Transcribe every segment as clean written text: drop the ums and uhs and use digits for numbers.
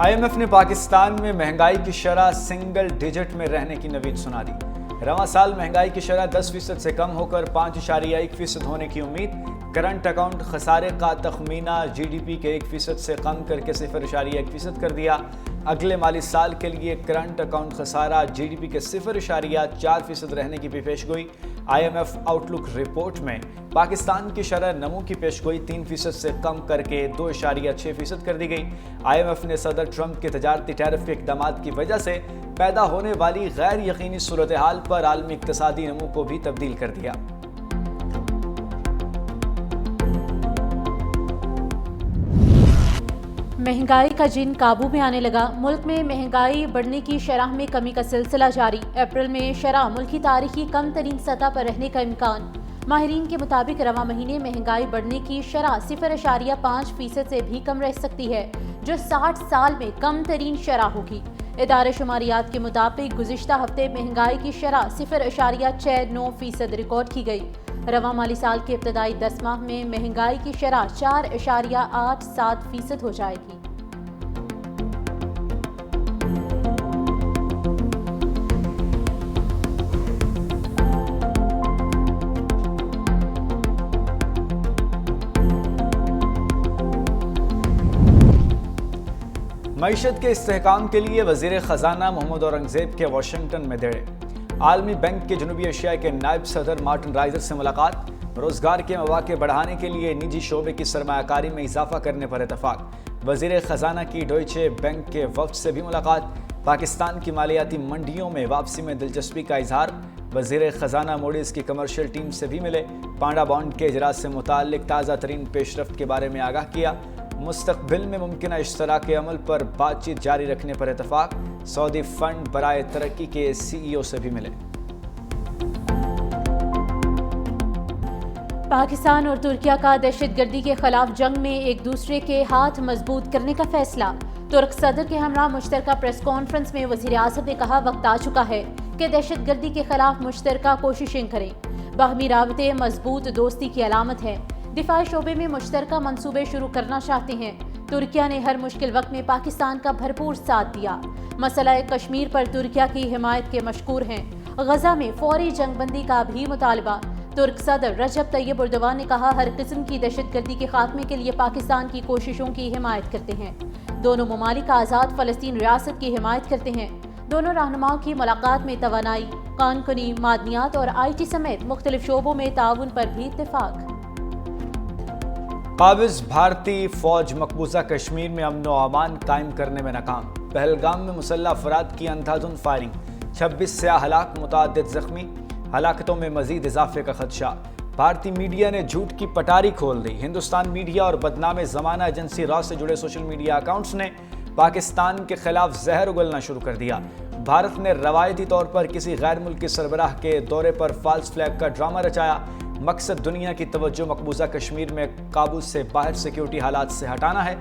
IMF نے پاکستان میں مہنگائی کی شرح سنگل ڈیجٹ میں رہنے کی نوید سنا دی۔ رواں سال مہنگائی کی شرح 10% سے کم ہو کر 5.1% ہونے کی امید۔ کرنٹ اکاؤنٹ خسارے کا تخمینہ GDP کے 1% سے کم کر کے 0.1% کر دیا۔ اگلے مالی سال کے لیے کرنٹ اکاؤنٹ خسارہ GDP کے 0.4% رہنے کی بھی پیشگوئی۔ IMF آؤٹ لک رپورٹ میں پاکستان کی شرح نمو کی پیشگوئی 3% سے کم کر کے 2.6% کر دی گئی۔ IMF نے صدر ٹرمپ کے تجارتی ٹیرف کے اقدامات کی وجہ سے پیدا ہونے والی غیر یقینی صورتحال پر عالمی اقتصادی نمو کو بھی تبدیل کر دیا۔ مہنگائی کا جن قابو میں آنے لگا۔ ملک میں مہنگائی بڑھنے کی شرح میں کمی کا سلسلہ جاری۔ اپریل میں شرح ملکی تاریخ کی کم ترین سطح پر رہنے کا امکان۔ ماہرین کے مطابق رواں مہینے مہنگائی بڑھنے کی شرح 0.5% سے بھی کم رہ سکتی ہے، جو 60 سال میں کم ترین شرح ہوگی۔ ادارے شماریات کے مطابق گزشتہ ہفتے مہنگائی کی شرح 0.69% ریکارڈ کی گئی۔ رواں مالی سال کے ابتدائی 10 ماہ میں مہنگائی کی شرح 4.87% ہو جائے گی۔ معیشت کے استحکام کے لیے وزیر خزانہ محمد اورنگزیب کے واشنگٹن میں دھڑے۔ عالمی بینک کے جنوبی ایشیا کے نائب صدر مارٹن رائزر سے ملاقات۔ روزگار کے مواقع بڑھانے کے لیے نجی شعبے کی سرمایہ کاری میں اضافہ کرنے پر اتفاق۔ وزیر خزانہ کی ڈوئچے بینک کے وفد سے بھی ملاقات۔ پاکستان کی مالیاتی منڈیوں میں واپسی میں دلچسپی کا اظہار۔ وزیر خزانہ موڈیز کی کمرشل ٹیم سے بھی ملے۔ پانڈا بانڈ کے اجراء سے متعلق تازہ ترین پیش رفت کے بارے میں آگاہ کیا۔ مستقبل میں ممکنہ اشتراک عمل پر بات چیت جاری رکھنے پر اتفاق۔ سعودی فنڈ برائے ترقی کے CEO سے بھی ملے۔ پاکستان اور ترکیہ کا دہشت گردی کے خلاف جنگ میں ایک دوسرے کے ہاتھ مضبوط کرنے کا فیصلہ۔ ترک صدر کے ہمراہ مشترکہ پریس کانفرنس میں وزیر اعظم نے کہا وقت آ چکا ہے کہ دہشت گردی کے خلاف مشترکہ کوششیں کریں۔ باہمی رابطے مضبوط دوستی کی علامت ہے۔ دفاعی شعبے میں مشترکہ منصوبے شروع کرنا چاہتے ہیں۔ ترکیہ نے ہر مشکل وقت میں پاکستان کا بھرپور ساتھ دیا۔ مسئلہ کشمیر پر ترکیہ کی حمایت کے مشکور ہیں۔ غزہ میں فوری جنگ بندی کا بھی مطالبہ۔ ترک صدر رجب طیب اردوان نے کہا ہر قسم کی دہشت گردی کے خاتمے کے لیے پاکستان کی کوششوں کی حمایت کرتے ہیں۔ دونوں ممالک آزاد فلسطین ریاست کی حمایت کرتے ہیں۔ دونوں رہنماؤں کی ملاقات میں توانائی، کان کنی، معدنیات اور IT سمیت مختلف شعبوں میں تعاون پر بھی اتفاق۔ قابض بھارتی فوج مقبوضہ کشمیر میں امن و امان قائم کرنے میں ناکام۔ پہلگام میں مسلح افراد کی اندھادھند فائرنگ، 26 سیاح ہلاک، متعدد زخمی۔ ہلاکتوں میں مزید اضافے کا خدشہ۔ بھارتی میڈیا نے جھوٹ کی پٹاری کھول دی۔ ہندوستان میڈیا اور بدنام زمانہ ایجنسی را سے جڑے سوشل میڈیا اکاؤنٹس نے پاکستان کے خلاف زہر اگلنا شروع کر دیا۔ بھارت نے روایتی طور پر کسی غیر ملکی سربراہ کے دورے پر فالس فلیگ کا ڈرامہ رچایا۔ مقصد دنیا کی توجہ مقبوضہ کشمیر میں قابو سے باہر سیکیورٹی حالات سے ہٹانا ہے۔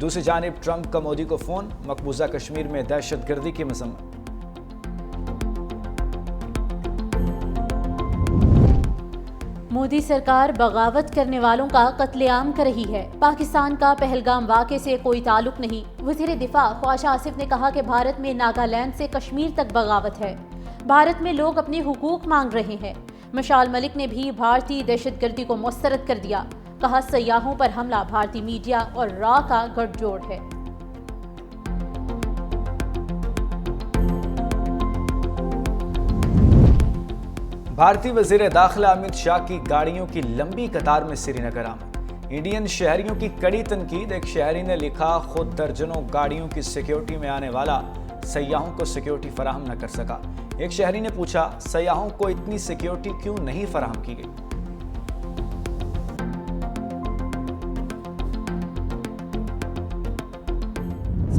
دوسری جانب ٹرمپ کا مودی کو فون، مقبوضہ کشمیر میں دہشت گردی کی مذمت۔ مودی سرکار بغاوت کرنے والوں کا قتل عام کر رہی ہے۔ پاکستان کا پہلگام واقعے سے کوئی تعلق نہیں۔ وزیر دفاع خواجہ آصف نے کہا کہ بھارت میں ناگالینڈ سے کشمیر تک بغاوت ہے۔ بھارت میں لوگ اپنے حقوق مانگ رہے ہیں۔ مشال ملک نے بھی بھارتی دہشت گردی کو مسترد کر دیا۔ کہا سیاحوں پر حملہ بھارتی میڈیا اور را کا گٹھ جوڑ ہے۔ بھارتی وزیر داخلہ امت شاہ کی گاڑیوں کی لمبی قطار میں سری نگر آمد۔ انڈین شہریوں کی کڑی تنقید۔ ایک شہری نے لکھا خود درجنوں گاڑیوں کی سیکیورٹی میں آنے والا سیاحوں کو سیکیورٹی فراہم نہ کر سکا۔ ایک شہری نے پوچھا سیاحوں کو اتنی سیکیورٹی کیوں نہیں فراہم کی گئی؟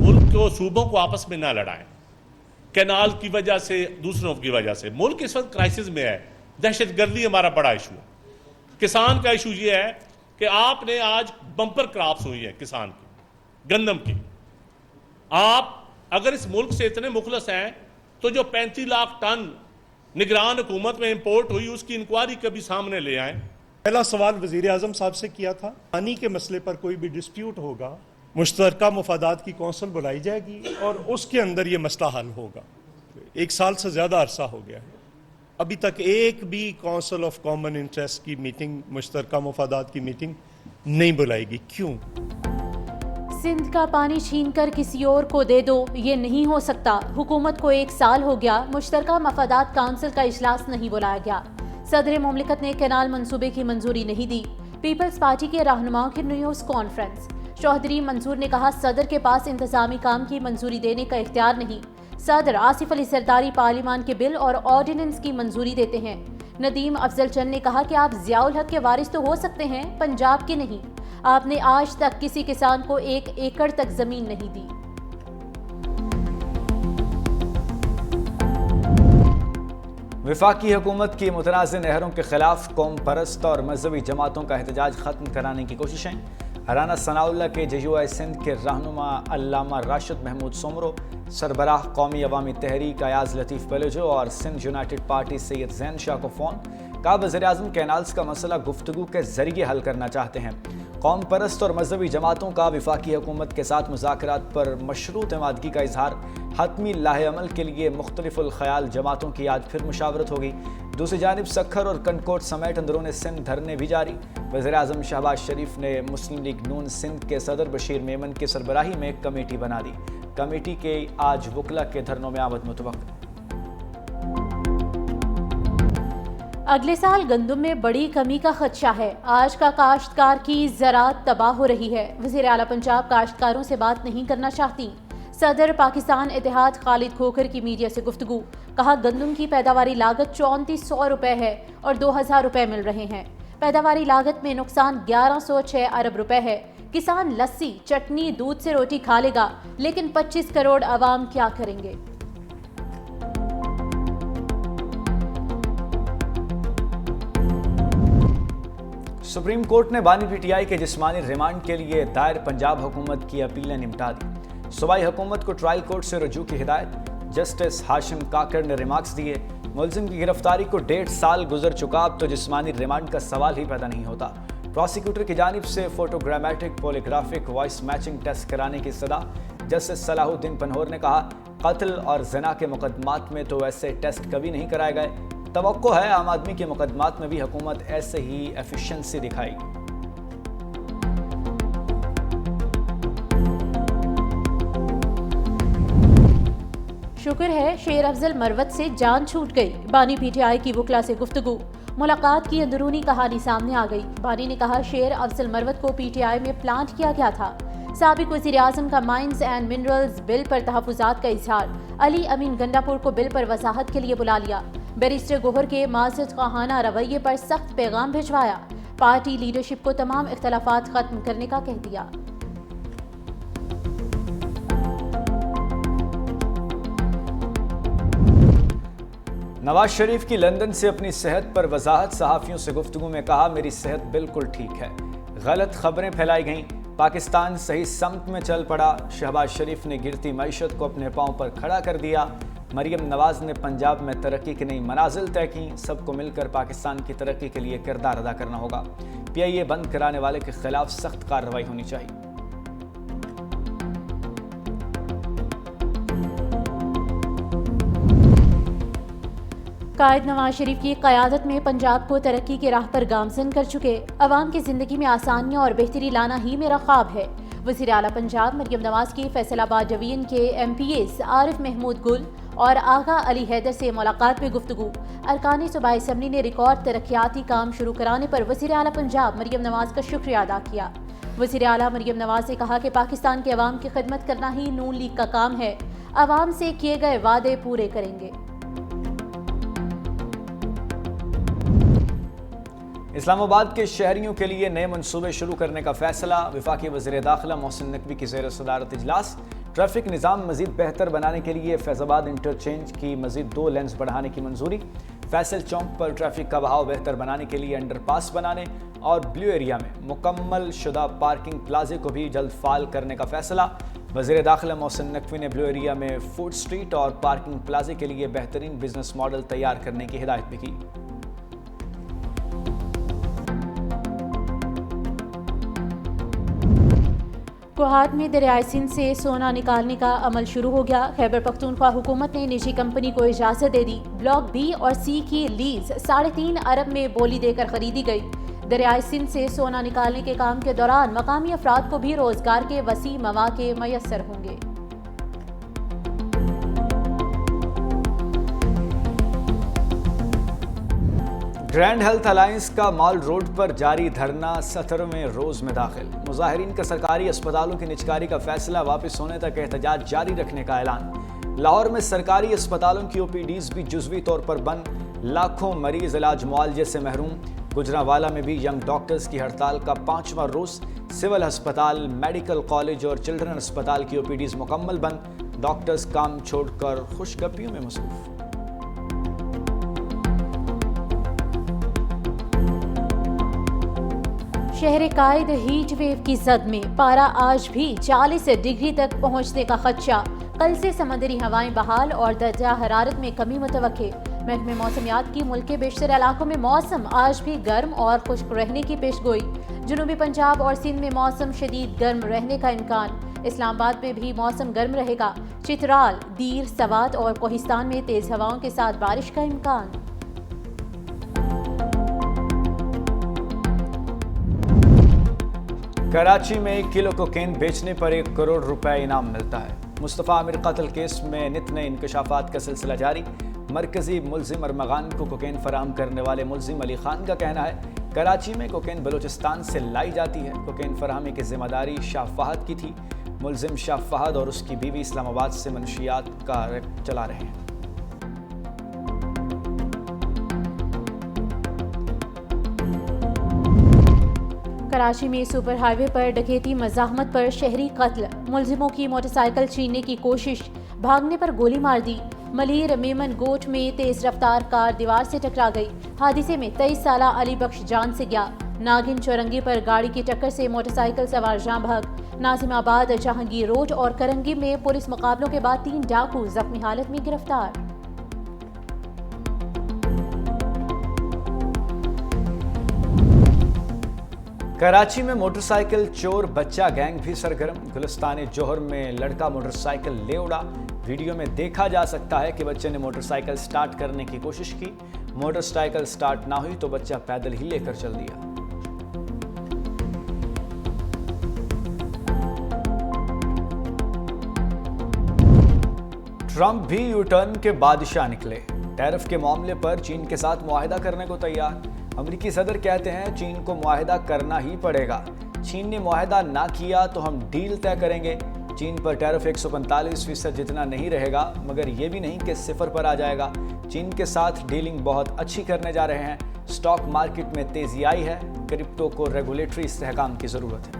ملک کو صوبوں کو آپس میں نہ لڑائیں، کینال کی وجہ سے، دوسروں کی وجہ سے۔ ملک اس وقت کرائسس میں ہے۔ دہشت گردی ہمارا بڑا ایشو ہے۔ کسان کا ایشو یہ ہے کہ آپ نے آج بمپر کراپس ہوئی ہیں کسان کی، گندم کی۔ آپ اگر اس ملک سے اتنے مخلص ہیں تو جو 35 لاکھ ٹن نگران حکومت میں امپورٹ ہوئی اس کی انکوائری کبھی سامنے لے آئیں۔ پہلا سوال وزیر اعظم صاحب سے کیا تھا، پانی کے مسئلے پر کوئی بھی ڈسپیوٹ ہوگا مشترکہ مفادات کی کونسل بلائی جائے گی اور اس کے اندر یہ مسئلہ حل ہوگا. 1 سال سے زیادہ عرصہ ہو گیا ہے, ابھی تک ایک بھی کونسل آف کامن انٹرسٹ کی میٹنگ, مشترکہ مفادات کی میٹنگ نہیں بلائے گی. کیوں؟ سندھ کا پانی چھین کر کسی اور کو دے دو, یہ نہیں ہو سکتا. حکومت کو 1 سال ہو گیا, مشترکہ مفادات کونسل کا اجلاس نہیں بلایا گیا. صدر مملکت نے کینال منصوبے کی منظوری نہیں دی. پیپلز پارٹی کے رہنماؤں کی نیوز کانفرنس. چوہدری منصور نے کہا صدر کے پاس انتظامی کام کی منظوری دینے کا اختیار نہیں. صدر آصف علی زرداری پارلیمان کے بل اور آرڈیننس کی منظوری دیتے ہیں. ندیم افضل چند نے کہا کہ آپ ضیاء الحق کے وارث تو ہو سکتے ہیں, پنجاب کے نہیں. آپ نے آج تک کسی کسان کو 1 ایکڑ تک زمین نہیں دی. وفاقی حکومت کی متنازع نہروں کے خلاف قوم پرست اور مذہبی جماعتوں کا احتجاج ختم کرانے کی کوششیں. رانا ثناء اللہ کے JUI سندھ کے رہنما علامہ راشد محمود سومرو, سربراہ قومی عوامی تحریک ایاز لطیف بلوچو اور سندھ یونائیٹڈ پارٹی سید زین شاہ کو فون. کہا وزیر اعظم کینالز کا مسئلہ گفتگو کے ذریعے حل کرنا چاہتے ہیں. قوم پرست اور مذہبی جماعتوں کا وفاقی حکومت کے ساتھ مذاکرات پر مشروط اعتمادگی کا اظہار. حتمی لاہ عمل کے لیے مختلف الخیال جماعتوں کی آج پھر مشاورت ہوگی. دوسری جانب سکھر اور کنکوٹ سمیت اندرون سندھ دھرنے بھی جاری. وزیر اعظم شہباز شریف نے مسلم لیگ نون سندھ کے صدر بشیر میمن کی سربراہی میں ایک کمیٹی بنا دی. کمیٹی کے آج وکلا کے دھرنوں میں آمد متوقع. اگلے سال گندم میں بڑی کمی کا خدشہ ہے. آج کا کاشتکار کی زراعت تباہ ہو رہی ہے. وزیر اعلیٰ پنجاب کاشتکاروں سے بات نہیں کرنا چاہتی. صدر پاکستان اتحاد خالد کھوکھر کی میڈیا سے گفتگو. کہا گندم کی پیداواری لاگت 3400 روپے ہے اور 2000 روپے مل رہے ہیں. پیداواری لاگت میں نقصان 1106 ارب روپے ہے. کسان لسی, چٹنی, دودھ سے روٹی کھا لے گا, لیکن 25 کروڑ عوام کیا کریں گے؟ سپریم کورٹ نے بانی PTI کے جسمانی ریمانڈ کے لیے دائر پنجاب حکومت کی اپیلیں نمٹا دی. صوبائی حکومت کو ٹرائل کورٹ سے رجوع کی ہدایت. جسٹس ہاشم کاکڑ نے ریمارکس دیے. ملزم کی گرفتاری کو 1.5 سال گزر چکا, اب تو جسمانی ریمانڈ کا سوال ہی پیدا نہیں ہوتا. پروسیکیوٹر کی جانب سے فوٹوگرامٹک پولیگرافک وائس میچنگ ٹیسٹ کرانے کی صدا. جسٹس صلاح الدین پنہور نے کہا قتل اور زنا کے مقدمات میں تو ایسے ٹیسٹ کبھی نہیں کرائے گئے. توقع ہے عام آدمی کے مقدمات میں بھی حکومت ایسے ہی ایفیشنسی دکھائے گی. شکر ہے شیر افضل مروت سے جان چھوٹ گئی. بانی PTI کی وکلا سے گفتگو. ملاقات کی اندرونی کہانی سامنے آ گئی. بانی نے کہا شیر افضل مروت کو PTI میں پلانٹ کیا گیا تھا. سابق وزیر اعظم کا مائنز اینڈ منرلز بل پر تحفظات کا اظہار. علی امین گنڈاپور کو بل پر وضاحت کے لیے بلا لیا. بیرسٹر گوہر کے معزز خواہانہ رویے پر سخت پیغام بھجوایا. پارٹی لیڈرشپ کو تمام اختلافات ختم کرنے کا کہہ دیا. نواز شریف کی لندن سے اپنی صحت پر وضاحت. صحافیوں سے گفتگو میں کہا میری صحت بالکل ٹھیک ہے. غلط خبریں پھیلائی گئیں. پاکستان صحیح سمت میں چل پڑا. شہباز شریف نے گرتی معیشت کو اپنے پاؤں پر کھڑا کر دیا. مریم نواز نے پنجاب میں ترقی کی نئی منازل طے کی. سب کو مل کر پاکستان کی ترقی کے لیے کردار ادا کرنا ہوگا. PIA بند کرانے والے کے خلاف سخت کارروائی ہونی چاہیے. قائد نواز شریف کی قیادت میں پنجاب کو ترقی کے راہ پر گامزن کر چکے. عوام کی زندگی میں آسانیاں اور بہتری لانا ہی میرا خواب ہے. وزیر اعلیٰ پنجاب مریم نواز کی فیصل آباد ڈویژن کے MPAs عارف محمود گل اور آغا علی حیدر سے ملاقات میں گفتگو. ارکان صوبائی اسمبلی نے ریکارڈ ترقیاتی کام شروع کرانے پر وزیر اعلیٰ پنجاب مریم نواز کا شکریہ ادا کیا. وزیر اعلیٰ مریم نواز نے کہا کہ پاکستان کے عوام کی خدمت کرنا ہی نون لیگ کا کام ہے. عوام سے کیے گئے وعدے پورے کریں گے. اسلام آباد کے شہریوں کے لیے نئے منصوبے شروع کرنے کا فیصلہ. وفاقی وزیر داخلہ محسن نقوی کی زیر صدارت اجلاس. ٹریفک نظام مزید بہتر بنانے کے لیے فیض آباد انٹرچینج کی مزید 2 لینز بڑھانے کی منظوری. فیصل چوک پر ٹریفک کا بہاؤ بہتر بنانے کے لیے انڈر پاس بنانے اور بلیو ایریا میں مکمل شدہ پارکنگ پلازے کو بھی جلد فعال کرنے کا فیصلہ. وزیر داخلہ محسن نقوی نے بلیو ایریا میں فوڈ سٹریٹ اور پارکنگ پلازے کے لیے بہترین بزنس ماڈل تیار کرنے کی ہدایت بھی کی. کوہاٹ میں دریائے سندھ سے سونا نکالنے کا عمل شروع ہو گیا۔ خیبر پختونخوا حکومت نے نجی کمپنی کو اجازت دے دی۔ بلاک بی اور سی کی لیز 3.5 ارب میں بولی دے کر خریدی گئی۔ دریائے سندھ سے سونا نکالنے کے کام کے دوران مقامی افراد کو بھی روزگار کے وسیع مواقع میسر ہوں گے۔ گرینڈ ہیلتھ الائنس کا مال روڈ پر جاری دھرنا 17ویں روز میں داخل۔ مظاہرین کا سرکاری اسپتالوں کی نجکاری کا فیصلہ واپس ہونے تک احتجاج جاری رکھنے کا اعلان۔ لاہور میں سرکاری اسپتالوں کی OPDs بھی جزوی طور پر بند، لاکھوں مریض علاج معالجے سے محروم۔ گجرانوالہ میں بھی ینگ ڈاکٹرز کی ہڑتال کا 5واں روز۔ سول ہسپتال، میڈیکل کالج اور چلڈرن اسپتال کی OPDs مکمل بند۔ ڈاکٹرز کام چھوڑ کر خوش گپیوں میں مصروف۔ شہر قائد ہیٹ ویو کی زد میں، پارا آج بھی 40 ڈگری تک پہنچنے کا خدشہ۔ کل سے سمندری ہوائیں بحال اور درجہ حرارت میں کمی متوقع۔ محکمہ موسمیات کی ملک کے بیشتر علاقوں میں موسم آج بھی گرم اور خشک رہنے کی پیش گوئی۔ جنوبی پنجاب اور سندھ میں موسم شدید گرم رہنے کا امکان۔ اسلام آباد میں بھی موسم گرم رہے گا۔ چترال، دیر، سوات اور کوہستان میں تیز ہواؤں کے ساتھ بارش کا امکان۔ کراچی میں 1 کلو کوکین بیچنے پر 1 کروڑ روپے انعام ملتا ہے۔ مصطفیٰ عامر قتل کیس میں نت نئے انکشافات کا سلسلہ جاری۔ مرکزی ملزم ارمغان کو کوکین فراہم کرنے والے ملزم علی خان کا کہنا ہے کراچی میں کوکین بلوچستان سے لائی جاتی ہے۔ کوکین فراہمی کی ذمہ داری شاہ فہد کی تھی۔ ملزم شاہ فہد اور اس کی بیوی اسلام آباد سے منشیات کا ریکٹ چلا رہے ہیں۔ کراچی میں سپر ہائی وے پر ڈکیتی مزاحمت پر شہری قتل۔ ملزموں کی موٹر سائیکل چھیننے کی کوشش، بھاگنے پر گولی مار دی۔ ملیر میمن گوٹ میں تیز رفتار کار دیوار سے ٹکرا گئی۔ حادثے میں 23 سالہ علی بخش جان سے گیا۔ ناگن چورنگی پر گاڑی کی ٹکر سے موٹر سائیکل سوار جاں بھاگ۔ ناظم آباد، جہانگیر روڈ اور کرنگی میں پولیس مقابلوں کے بعد 3 ڈاکو زخمی حالت میں گرفتار۔ کراچی میں موٹر سائیکل چور بچہ گینگ بھی سرگرم۔ گلستان جوہر میں لڑکا موٹر سائیکل لے اڑا۔ ویڈیو میں دیکھا جا سکتا ہے کہ بچے نے موٹر سائیکل سٹارٹ کرنے کی کوشش کی۔ موٹر سائیکل سٹارٹ نہ ہوئی تو بچہ پیدل ہی لے کر چل دیا۔ ٹرمپ بھی یو ٹرن کے بادشاہ نکلے۔ ٹیرف کے معاملے پر چین کے ساتھ معاہدہ کرنے کو تیار۔ امریکی صدر کہتے ہیں چین کو معاہدہ کرنا ہی پڑے گا۔ چین نے معاہدہ نہ کیا تو ہم ڈیل طے کریں گے۔ چین پر ٹیرف 145% جتنا نہیں رہے گا، مگر یہ بھی نہیں کہ 0 پر آ جائے گا۔ چین کے ساتھ ڈیلنگ بہت اچھی کرنے جا رہے ہیں۔ سٹاک مارکیٹ میں تیزی آئی ہے۔ کرپٹو کو ریگولیٹری استحکام کی ضرورت ہے۔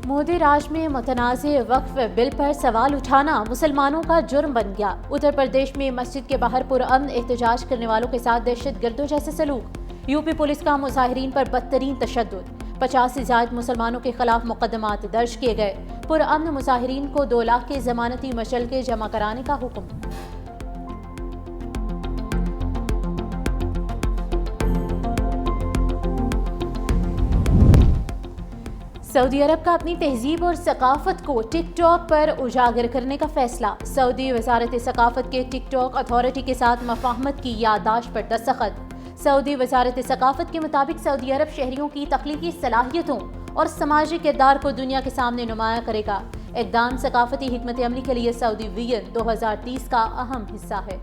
مودی راج میں متنازع وقف بل پر سوال اٹھانا مسلمانوں کا جرم بن گیا۔ اتر پردیش میں مسجد کے باہر پرامن احتجاج کرنے والوں کے ساتھ دہشت گردوں جیسے سلوک۔ یوپی پولیس کا مظاہرین پر بدترین تشدد۔ 50 سے زائد مسلمانوں کے خلاف مقدمات درج کیے گئے۔ پرامن مظاہرین کو 2 لاکھ کے ضمانتی مشلقے جمع کرانے کا حکم۔ سعودی عرب کا اپنی تہذیب اور ثقافت کو ٹک ٹاک پر اجاگر کرنے کا فیصلہ۔ سعودی وزارت ثقافت کے ٹک ٹاک اتھارٹی کے ساتھ مفاہمت کی یادداشت پر دستخط۔ سعودی وزارت ثقافت کے مطابق سعودی عرب شہریوں کی تخلیقی صلاحیتوں اور سماجی کردار کو دنیا کے سامنے نمایاں کرے گا۔ اقدام ثقافتی حکمت عملی کے لیے سعودی ویژن 2030 کا اہم حصہ ہے۔